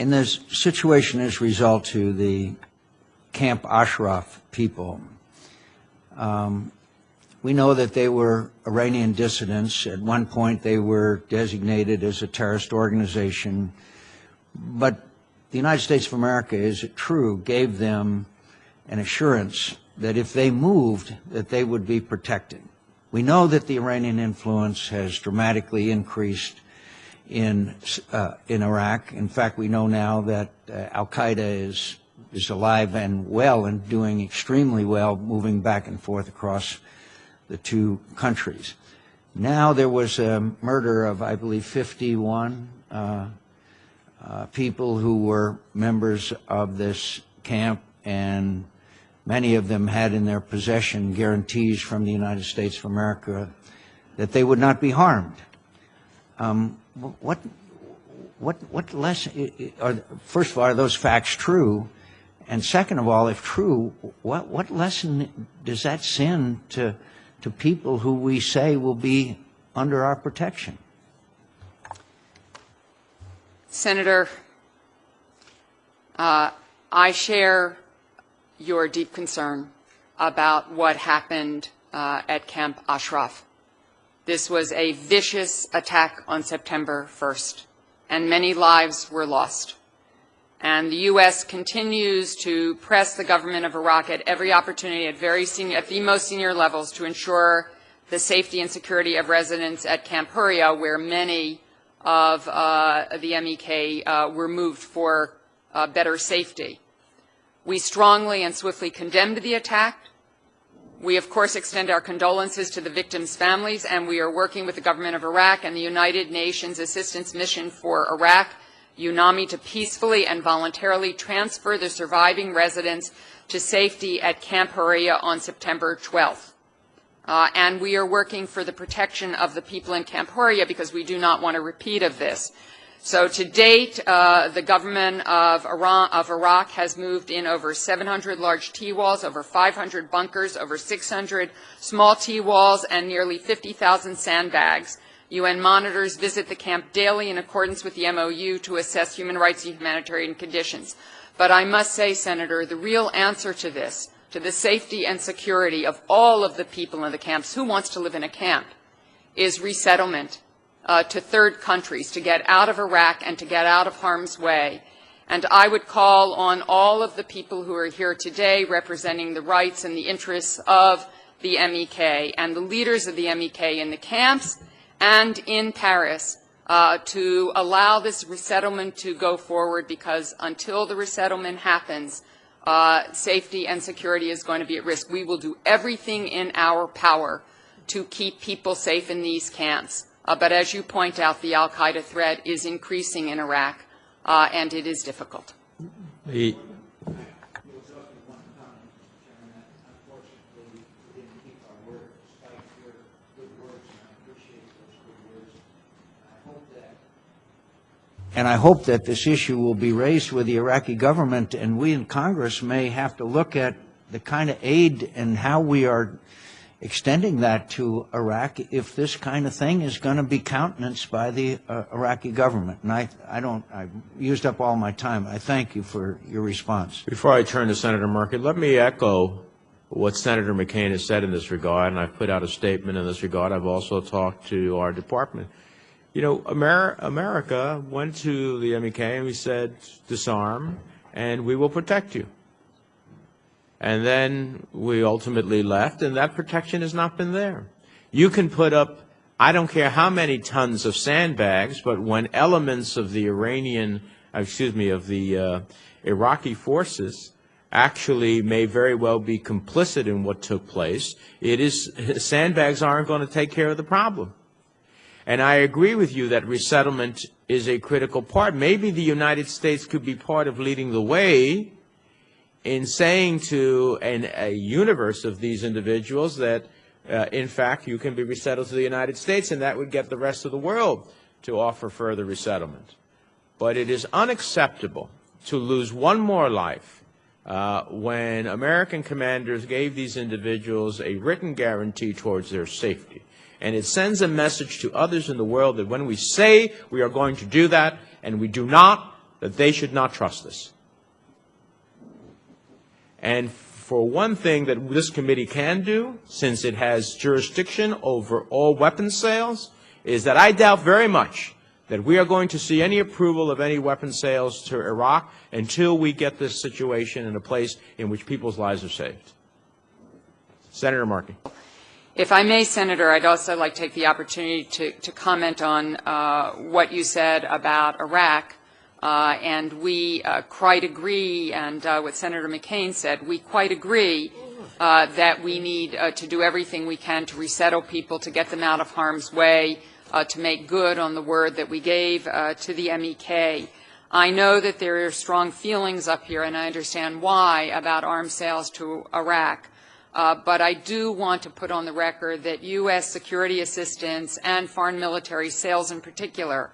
in this situation as a result to the Camp Ashraf people, we know that they were Iranian dissidents. At one point they were designated as a terrorist organization, but the United States of America, is it true, gave them an assurance that if they moved, that they would be protected. We know that the Iranian influence has dramatically increased in Iraq. In fact, we know now that Al-Qaeda is alive and well and doing extremely well, moving back and forth across the two countries. Now there was a murder of, I believe, 51 people who were members of this camp, and many of them had in their possession guarantees from the United States of America that they would not be harmed. What lesson? First of all, are those facts true? And second of all, if true, what lesson does that send to people who we say will be under our protection? Senator, I share your deep concern about what happened at Camp Ashraf. This was a vicious attack on September 1st, and many lives were lost. And the U.S. continues to press the government of Iraq at every opportunity at the most senior levels to ensure the safety and security of residents at Camp Huria, where many of the MEK were moved for better safety. We strongly and swiftly condemned the attack. We, of course, extend our condolences to the victims' families, and we are working with the government of Iraq and the United Nations Assistance Mission for Iraq, UNAMI, to peacefully and voluntarily transfer the surviving residents to safety at Camp Huria on September 12th. And we are working for the protection of the people in Camp Huria because we do not want a repeat of this. So to date, the government of Iraq has moved in over 700 large T-walls, over 500 bunkers, over 600 small T-walls, and nearly 50,000 sandbags. UN monitors visit the camp daily in accordance with the MOU to assess human rights and humanitarian conditions. But I must say, Senator, the real answer to this, to the safety and security of all of the people in the camps, who wants to live in a camp, is resettlement to third countries, to get out of Iraq and to get out of harm's way. And I would call on all of the people who are here today representing the rights and the interests of the MEK and the leaders of the MEK in the camps and in Paris to allow this resettlement to go forward, because until the resettlement happens, safety and security is going to be at risk. We will do everything in our power to keep people safe in these camps. But as you point out, the al-Qaeda threat is increasing in Iraq, and it is difficult. And I hope that this issue will be raised with the Iraqi government, and we in Congress may have to look at the kind of aid and how we are extending that to Iraq if this kind of thing is going to be countenanced by the Iraqi government. And I've used up all my time. I thank you for your response. Before I turn to Senator Murphy, let me echo what Senator McCain has said in this regard, and I've put out a statement in this regard. I've also talked to our department. You know, America went to the MEK and we said, disarm, and we will protect you. And then we ultimately left, and that protection has not been there. You can put up, I don't care how many tons of sandbags, but when elements of the Iraqi forces actually may very well be complicit in what took place, sandbags aren't going to take care of the problem. And I agree with you that resettlement is a critical part. Maybe the United States could be part of leading the way in saying to a universe of these individuals that, in fact, you can be resettled to the United States, and that would get the rest of the world to offer further resettlement. But it is unacceptable to lose one more life when American commanders gave these individuals a written guarantee towards their safety. And it sends a message to others in the world that when we say we are going to do that and we do not, that they should not trust this. And for one thing that this committee can do, since it has jurisdiction over all weapons sales, is that I doubt very much that we are going to see any approval of any weapons sales to Iraq until we get this situation in a place in which people's lives are saved. Senator Markey. If I may, Senator, I'd also like to take the opportunity to comment on what you said about Iraq. And we quite agree, and what Senator McCain said, we quite agree that we need to do everything we can to resettle people, to get them out of harm's way, to make good on the word that we gave to the MEK. I know that there are strong feelings up here, and I understand why, about arms sales to Iraq. But I do want to put on the record that U.S. security assistance and foreign military sales in particular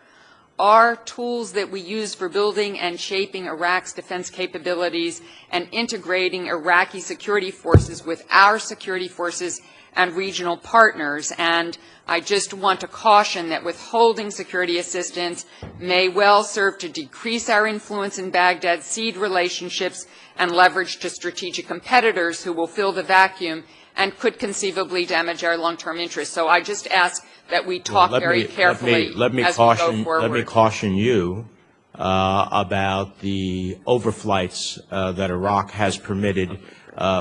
are tools that we use for building and shaping Iraq's defense capabilities and integrating Iraqi security forces with our security forces and regional partners. And I just want to caution that withholding security assistance may well serve to decrease our influence in Baghdad, cede relationships, and leverage to strategic competitors who will fill the vacuum and could conceivably damage our long-term interests. So I just ask that we talk very carefully as we go forward. Let me caution you about the overflights that Iraq has permitted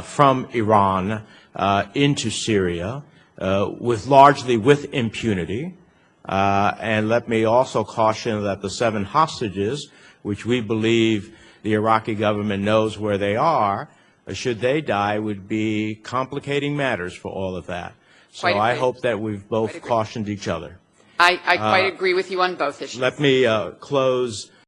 from Iran into Syria, largely with impunity. And let me also caution that the 7 hostages, which we believe the Iraqi government knows where they are, should they die, would be complicating matters for all of that. So I hope that we've both cautioned each other. I quite agree with you on both issues. Let me close